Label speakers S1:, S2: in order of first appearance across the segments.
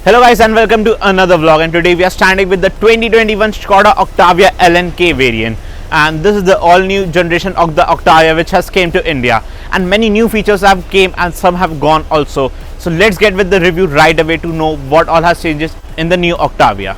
S1: Hello guys and welcome to another vlog, and today we are standing with the 2021 Skoda Octavia L&K variant, and this is the all new generation of the Octavia which has came to India, and many new features have came and some have gone also. So let's get with the review right away to know what all has changes in the new Octavia.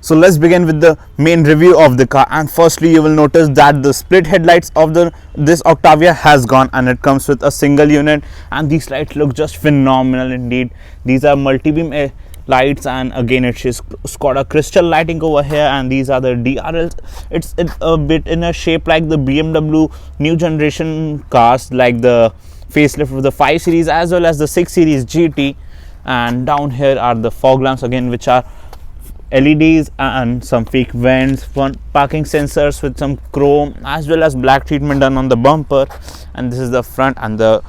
S1: So let's begin with the main review of the car, and firstly you will notice that the split headlights of this Octavia has gone, and it comes with a single unit, and these lights look just phenomenal indeed. These are multi-beam lights, and again it is Skoda crystal lighting over here, and these are the DRLs. It's a bit in a shape like the BMW new generation cars, like the facelift of the 5 Series as well as the 6 Series GT. And down here are the fog lamps again, which are LEDs and some fake vents, front parking sensors with some chrome as well as black treatment done on the bumper. And this is the front and the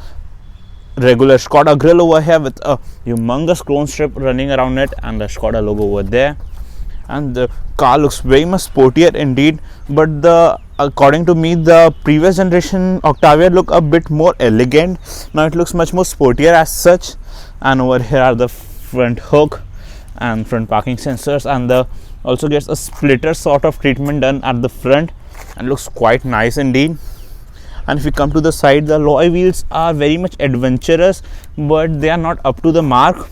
S1: regular Skoda grille over here with a humongous chrome strip running around it and the Skoda logo over there. And the car looks very much sportier indeed, but according to me the previous generation Octavia looked a bit more elegant. Now it looks much more sportier as such. And over here are the front hook and front parking sensors, and also gets a splitter sort of treatment done at the front and looks quite nice indeed. And if we come to the side, the alloy wheels are very much adventurous, but they are not up to the mark.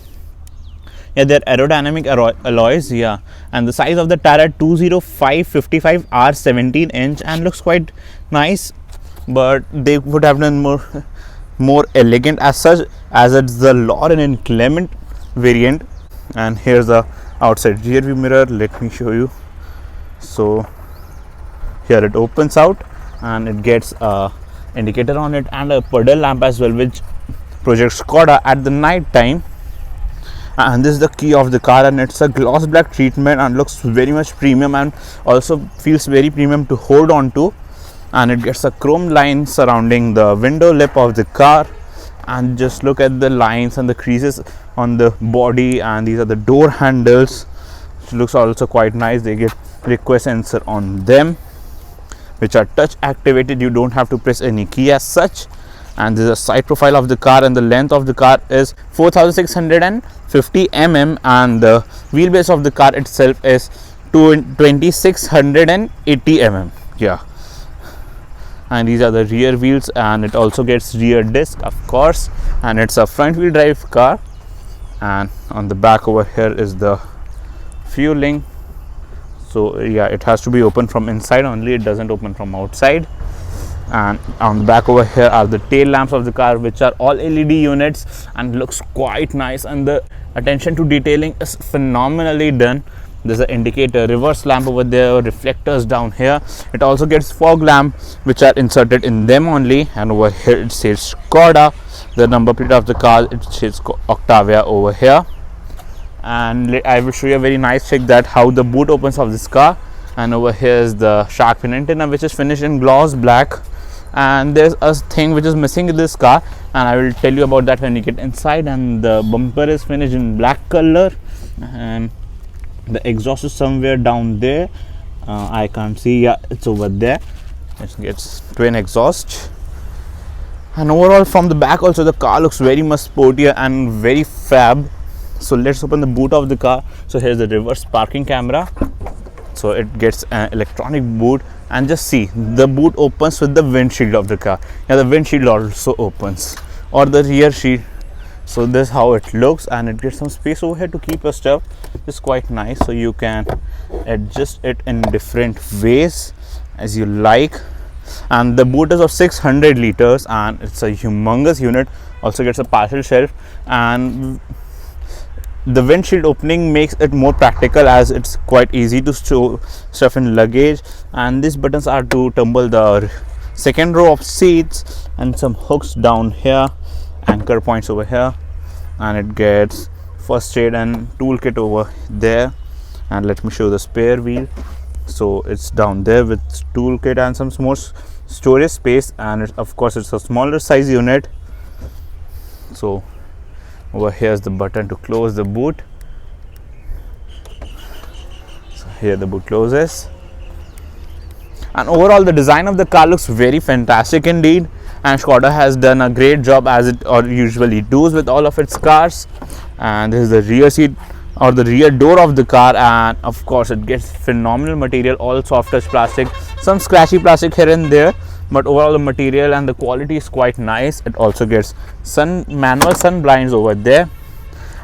S1: Yeah, they're aerodynamic alloys, yeah. And the size of the tire at 205/55 are 17 inch and looks quite nice, but they would have done more elegant as such, as it's the Law and Inclement variant. And here's the outside rear view mirror. Let me show you. So here it opens out and it gets a indicator on it and a puddle lamp as well, which projects Skoda at the night time. And this is the key of the car, and it's a gloss black treatment and looks very much premium and also feels very premium to hold on to. And it gets a chrome line surrounding the window lip of the car, and just look at the lines and the creases on the body. And these are the door handles, which looks also quite nice. They get request sensor on them, which are touch activated. You don't have to press any key as such. And this is a side profile of the car, and the length of the car is 4650 mm, and the wheelbase of the car itself is 2680 mm. Yeah. And these are the rear wheels, and it also gets rear disc of course, and it's a front wheel drive car. And on the back over here is the fueling. So yeah, it has to be open from inside only, it doesn't open from outside. And on the back over here are the tail lamps of the car, which are all LED units and looks quite nice, and the attention to detailing is phenomenally done. There's an indicator, reverse lamp over there, reflectors down here. It also gets fog lamp, which are inserted in them only. And over here it says Skoda, the number plate of the car, it says Octavia over here. And I will show you a very nice trick that how the boot opens of this car. And over here is the shark fin antenna, which is finished in gloss black. And there's a thing which is missing in this car, and I will tell you about that when you get inside. And the bumper is finished in black color, and the exhaust is somewhere down there. I can't see. Yeah, it's over there. It gets twin exhaust. And overall from the back also the car looks very much sportier and very fab. So let's open the boot of the car. So here's the reverse parking camera. So it gets an electronic boot, and just see the boot opens with the windshield of the car. Yeah, the windshield also opens, or the rear sheet. So this is how it looks, and it gets some space over here to keep your stuff. It's quite nice, so you can adjust it in different ways as you like. And the boot is of 600 liters, and it's a humongous unit. Also gets a partial shelf, and the windshield opening makes it more practical, as it's quite easy to store stuff in luggage. And these buttons are to tumble the second row of seats, and some hooks down here, anchor points over here. And it gets first aid and toolkit over there. And let me show the spare wheel. So it's down there with toolkit and some more storage space, and of course it's a smaller size unit. So over here is the button to close the boot. So here the boot closes. And overall the design of the car looks very fantastic indeed, and Skoda has done a great job as it or usually does with all of its cars. And this is the rear seat or the rear door of the car, and of course it gets phenomenal material, all soft touch plastic, some scratchy plastic here and there, but overall the material and the quality is quite nice. It also gets manual sun blinds over there,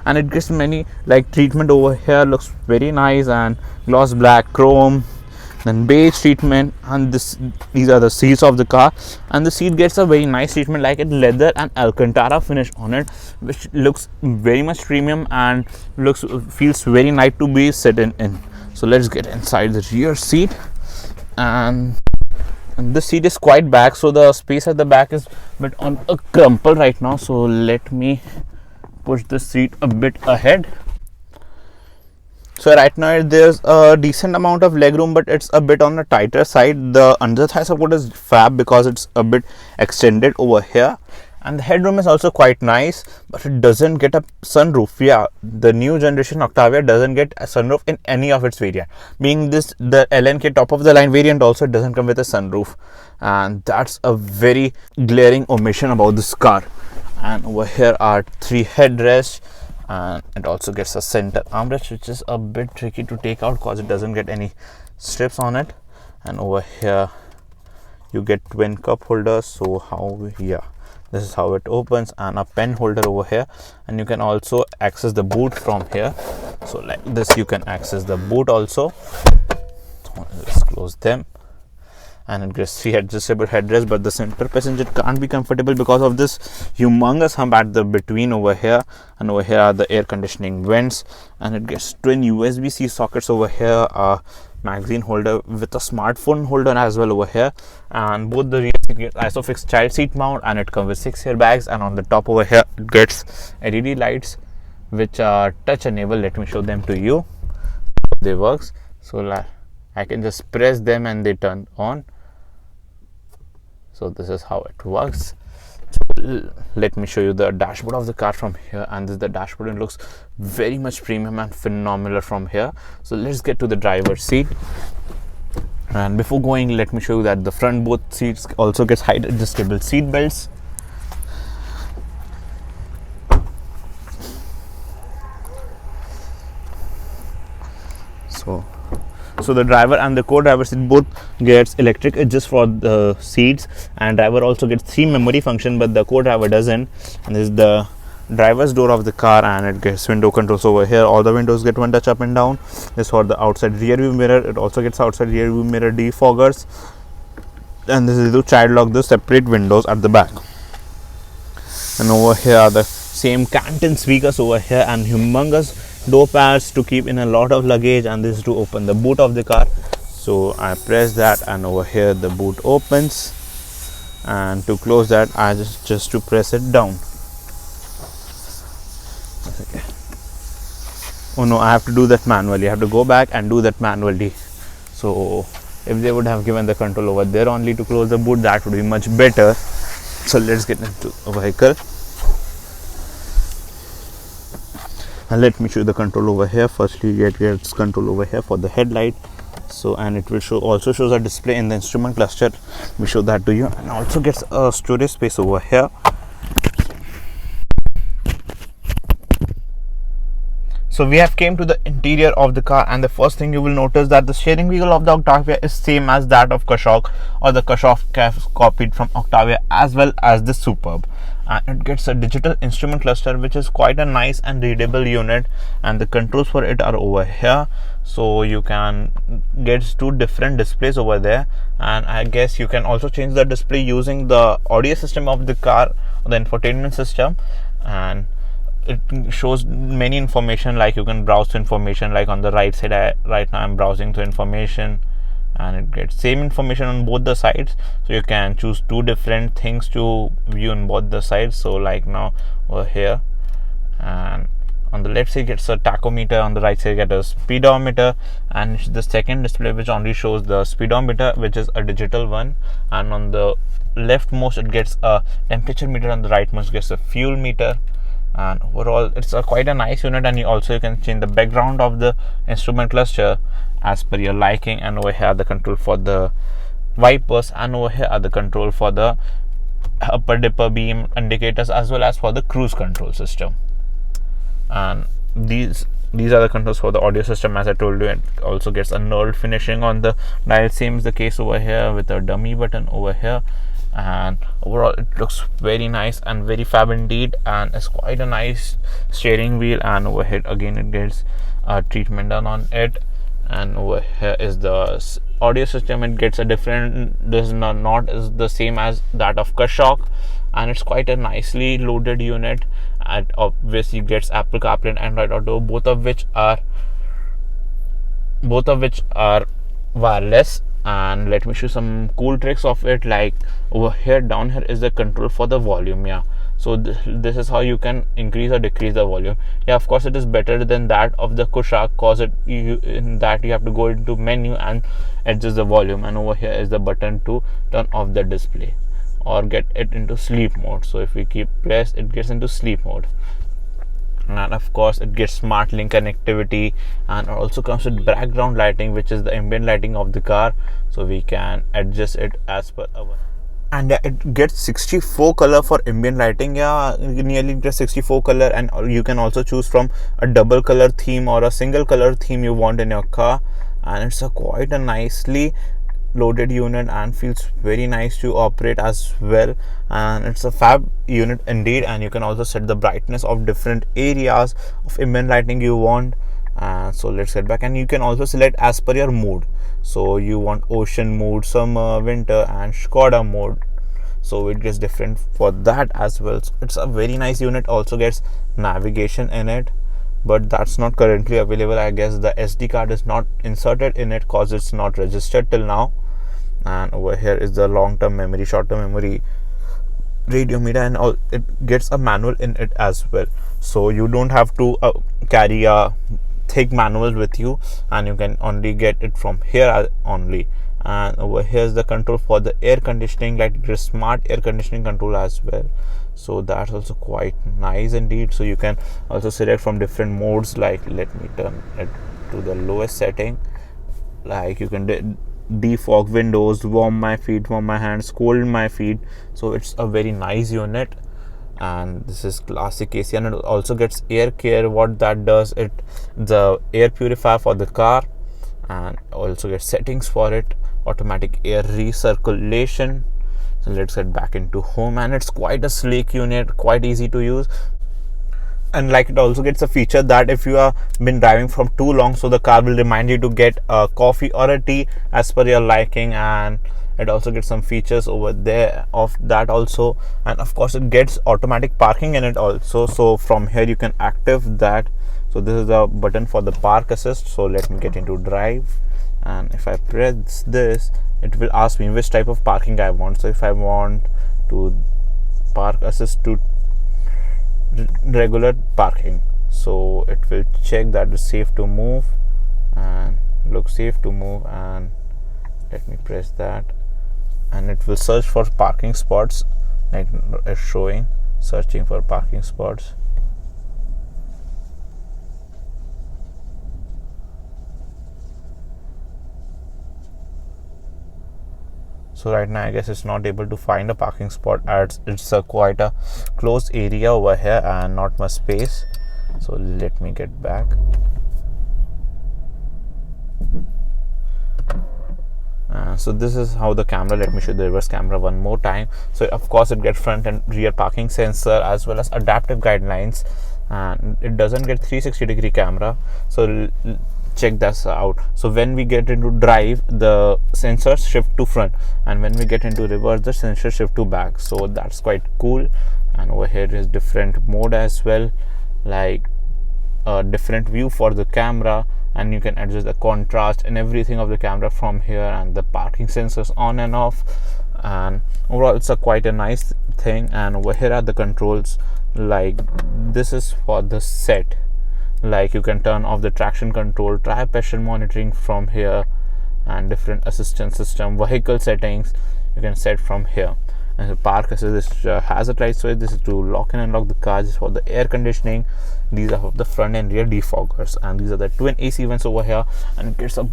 S1: and it gets many like treatment over here, looks very nice, and gloss black, chrome, then beige treatment. And these are the seats of the car, and the seat gets a very nice treatment like it leather and Alcantara finish on it, which looks very much premium and feels very nice to be sitting in. So let's get inside the rear seat, and this seat is quite back, so the space at the back is a bit on a crumple right now. So let me push the seat a bit ahead. So right now there's a decent amount of legroom, but it's a bit on the tighter side. The under thigh support is fab because it's a bit extended over here, and the headroom is also quite nice, but it doesn't get a sunroof. Yeah, the new generation Octavia doesn't get a sunroof in any of its variant. Being this the L&K top of the line variant also doesn't come with a sunroof, and that's a very glaring omission about this car. And over here are 3 headrests, and it also gets a center armrest, which is a bit tricky to take out because it doesn't get any strips on it. And over here you get twin cup holders. So this is how it opens, and a pen holder over here, and you can also access the boot from here. So like this you can access the boot also. So let's close them, and it gets 3 adjustable headrests, but the center passenger can't be comfortable because of this humongous hump at the between over here. And over here are the air conditioning vents, and it gets twin USB-C sockets over here, a magazine holder with a smartphone holder as well over here, and both the rear seat get ISOFIX child seat mount, and it comes with 6 airbags. And on the top over here it gets LED lights which are touch enabled. Let me show them to you. They works, so I can just press them and they turn on. So this is how it works. So let me show you the dashboard of the car from here, and this is the dashboard. It looks very much premium and phenomenal from here. So let's get to the driver's seat, and before going, let me show you that the front both seats also gets height adjustable seat belts. So the driver and the co-driver seat both gets electric adjust for the seats, and driver also gets 3 memory function, but the co-driver doesn't. And this is the driver's door of the car, and it gets window controls over here. All the windows get one touch up and down. This for the outside rear view mirror. It also gets outside rear view mirror defoggers, and this is to child lock the separate windows at the back. And over here are the same Canton speakers over here, and humongous door pads to keep in a lot of luggage. And this is to open the boot of the car. So I press that, and over here the boot opens, and to close that I just to press it down. Okay. Oh no, I have to do that manually. I have to go back and do that manually. So if they would have given the control over there only to close the boot, that would be much better. So let's get into a vehicle, and let me show you the control over here. Firstly, it gets control over here for the headlight. So, and it will also shows a display in the instrument cluster. We show that to you, and also gets a storage space over here. So we have came to the interior of the car, and the first thing you will notice that the steering wheel of the Octavia is same as that of Kashok, or the Kashok copied from Octavia, as well as the Superb. And it gets a digital instrument cluster, which is quite a nice and readable unit, and the controls for it are over here. So you can get 2 different displays over there, and I guess you can also change the display using the audio system of the car, the infotainment system, and it shows many information, like you can browse to information, like on the right side right now I'm browsing to information, and it gets same information on both the sides. So you can choose 2 different things to view on both the sides. So like now over here, and on the left side gets a tachometer, on the right side get a speedometer, and the second display which only shows the speedometer, which is a digital one, and on the leftmost it gets a temperature meter, on the rightmost gets a fuel meter. And overall it's quite a nice unit, and you can change the background of the instrument cluster as per your liking. And over here the control for the wipers, and over here are the control for the upper dipper beam indicators as well as for the cruise control system. And these are the controls for the audio system. As I told you, it also gets a knurled finishing on the dial. Same is the case over here with a dummy button over here, and overall it looks very nice and very fab indeed, and it's quite a nice steering wheel. And over here again it gets a treatment done on it. And over here is the audio system. It gets a different, this not is the same as that of Kashok, and it's quite a nicely loaded unit. And obviously gets Apple CarPlay and Android Auto, both of which are wireless. And let me show some cool tricks of it. Like over here, down here is the control for the volume. Yeah, so this is how you can increase or decrease the volume. Yeah, of course it is better than that of the Kushak, cause in that you have to go into menu and adjust the volume. And over here is the button to turn off the display or get it into sleep mode. So if we keep press, it gets into sleep mode. And of course it gets smart link connectivity, and also comes with background lighting, which is the ambient lighting of the car, so we can adjust it as per our. And it gets 64 color for ambient lighting. Yeah, nearly gets 64 color, and you can also choose from a double color theme or a single color theme you want in your car. And it's quite a nicely loaded unit and feels very nice to operate as well. And it's a fab unit indeed. And you can also set the brightness of different areas of ambient lighting you want. So let's get back, and you can also select as per your mood. So you want ocean mode, summer, winter, and Skoda mode, so it gets different for that as well. So it's a very nice unit. Also gets navigation in it, but that's not currently available. I guess the SD card is not inserted in it cause it's not registered till now. And over here is the long-term memory, short-term memory, radio meter, and all. It gets a manual in it as well, so you don't have to carry a thick manual with you, and you can only get it from here only. And over here is the control for the air conditioning, like it is smart air conditioning control as well, so that's also quite nice indeed. So you can also select from different modes, like let me turn it to the lowest setting. Like you can defog windows, warm my feet, warm my hands, cold my feet. So it's a very nice unit. And this is classic AC, and it also gets air care. What that does, it the air purifier for the car, and also gets settings for it, automatic air recirculation. So let's get back into home, and it's quite a sleek unit, quite easy to use. And like it also gets a feature that if you have been driving for too long, so the car will remind you to get a coffee or a tea as per your liking. And it also gets some features over there of that also. And of course it gets automatic parking in it also, so from here you can active that. So this is the button for the park assist. So let me get into drive, and if I press this, it will ask me which type of parking I want. So if I want to park assist to regular parking, so it will check that it's safe to move and look safe to move. And let me press that, and it will search for parking spots, like it's showing searching for parking spots. So right now I guess it's not able to find a parking spot, as it's quite a closed area over here and not much space. So let me get back. So this is how the camera, let me show the reverse camera one more time. So of course it gets front and rear parking sensor as well as adaptive guidelines, and it doesn't get 360-degree camera. So check this out. So when we get into drive, the sensors shift to front, and when we get into reverse, the sensor shift to back. So that's quite cool. And over here is different mode as well, like a different view for the camera, and you can adjust the contrast and everything of the camera from here, and the parking sensors on and off. And overall it's quite a nice thing. And over here are the controls, like this is for the set, like you can turn off the traction control, tire pressure monitoring from here, and different assistance system, vehicle settings you can set from here. And the park assist has a light switch. This is to lock and unlock the car. This is for the air conditioning. These are for the front and rear defoggers, and these are the twin AC vents over here. And it gets a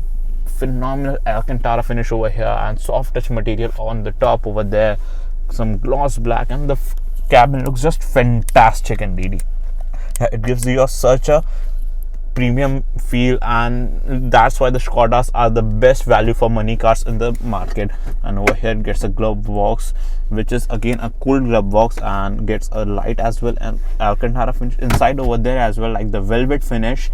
S1: phenomenal Alcantara finish over here and soft touch material on the top over there, some gloss black, and the cabin looks just fantastic indeed. Yeah, it gives you such a premium feel, and that's why the Skodas are the best value for money cars in the market. And over here it gets a glove box, which is again a cool glove box, and gets a light as well, and Alcantara finish inside over there as well, like the velvet finish.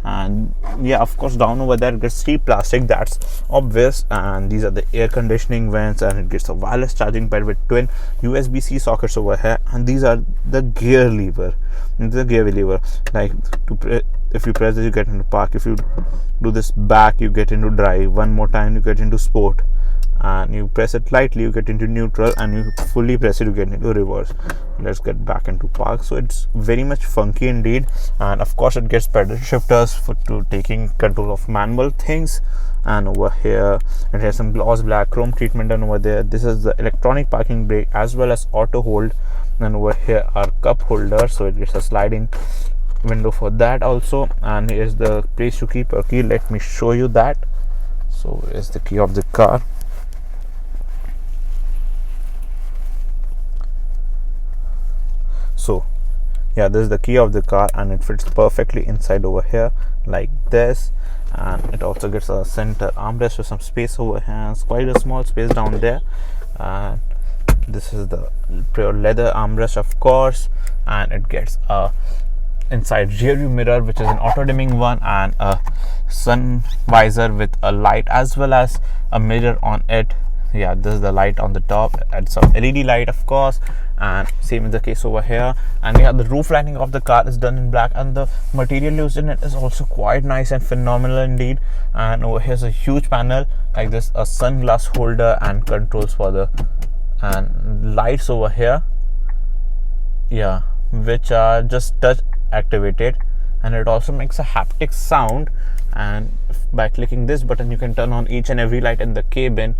S1: And yeah, of course down over there it gets cheap plastic, that's obvious. And these are the air conditioning vents, and it gets a wireless charging pad with twin USB-C sockets over here. And these are the gear lever, like if you press it you get into park, if you do this back you get into drive, one more time you get into sport, and you press it lightly you get into neutral, and you fully press it you get into reverse. Let's get back into park. So it's very much funky indeed. And of course it gets pedal shifters for taking control of manual things. And over here it has some gloss black chrome treatment done over there. This is the electronic parking brake as well as auto hold. And over here are cup holders, so it gets a sliding window for that also. And here's the place to keep your key. Let me show you that. So here's the key of the car. So yeah, this is the key of the car, and it fits perfectly inside over here like this. And it also gets a center armrest with some space over here. It's quite a small space down there. And this is the pure leather armrest, of course. And it gets a inside rear view mirror, which is an auto dimming one, and a sun visor with a light as well as a mirror on it. Yeah, this is the light on the top, and some LED light, of course. And same is the case over here. And yeah, the roof lining of the car is done in black, and the material used in it is also quite nice and phenomenal indeed. And over here's a huge panel like this, a sunglass holder, and controls for the and lights over here, yeah, which are just touch activated. And it also makes a haptic sound, and by clicking this button you can turn on each and every light in the cabin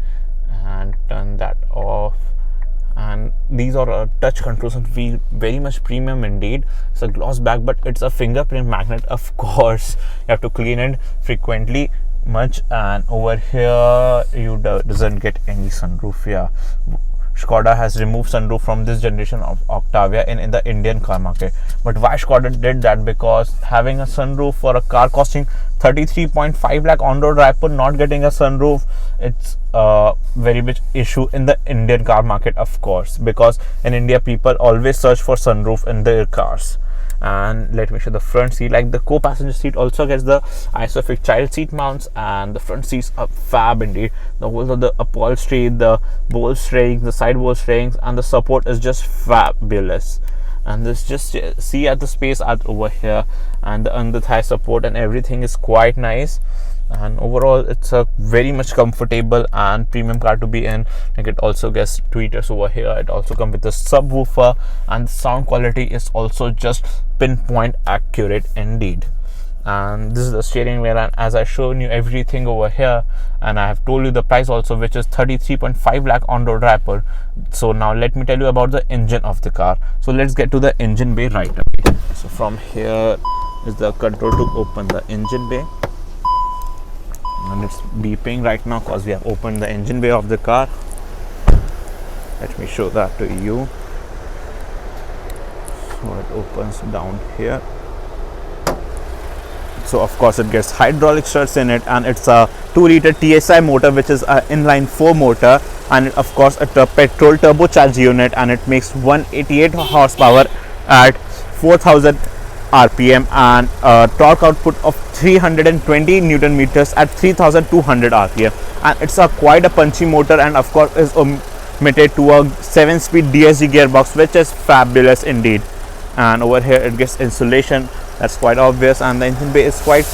S1: and turn that off. And these are touch controls and feel very much premium indeed. It's a gloss back, but it's a fingerprint magnet, of course. You have to clean it frequently much. And over here you doesn't get any sunroof. Yeah, Skoda has removed sunroof from this generation of Octavia in the Indian car market. But why Skoda did that? Because having a sunroof for a car costing 33.5 lakh on-road Raipur, not getting a sunroof, it's a very big issue in the Indian car market, of course, because in India people always search for sunroof in their cars. And let me show the front seat. Like the co-passenger seat also gets the isofix child seat mounts, and the front seats are fab indeed. The whole of the upholstery, the bolsterings, the side bolsterings, and the support is just fabulous. And this just see at the space over here, and the under thigh support and everything is quite nice. And overall it's a very much comfortable and premium car to be in. Like it also gets tweeters over here. It also comes with a subwoofer, and the sound quality is also just pinpoint accurate indeed. And this is the steering wheel, and as I shown you everything over here, and I have told you the price also, which is 33.5 lakh on road Raipur. So now let me tell you about the engine of the car. So let's get to the engine bay right away. So from here is the control to open the engine bay, and it's beeping right now because we have opened the engine bay of the car. Let me show that to you. So it opens down here. So of course it gets hydraulic struts in it, and it's a 2-liter TSI motor, which is an inline 4 motor, and of course a petrol turbocharged unit, and it makes 188 horsepower at 4000 RPM and a torque output of 320 Newton meters at 3200 RPM. And it's a quite a punchy motor, and of course is omitted to a 7-speed DSG gearbox, which is fabulous indeed. And over here it gets insulation, that's quite obvious, and the engine bay is quite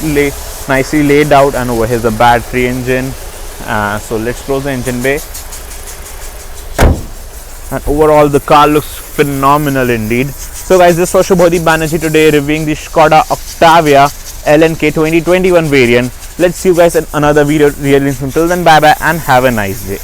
S1: nicely laid out. And over here is the battery engine. So let's close the engine bay. And overall the car looks phenomenal indeed. So guys, this was Shubhodeep Banerjee today reviewing the Skoda Octavia L&K 2021 variant. Let's see you guys in another video really soon. Till then, bye bye and have a nice day.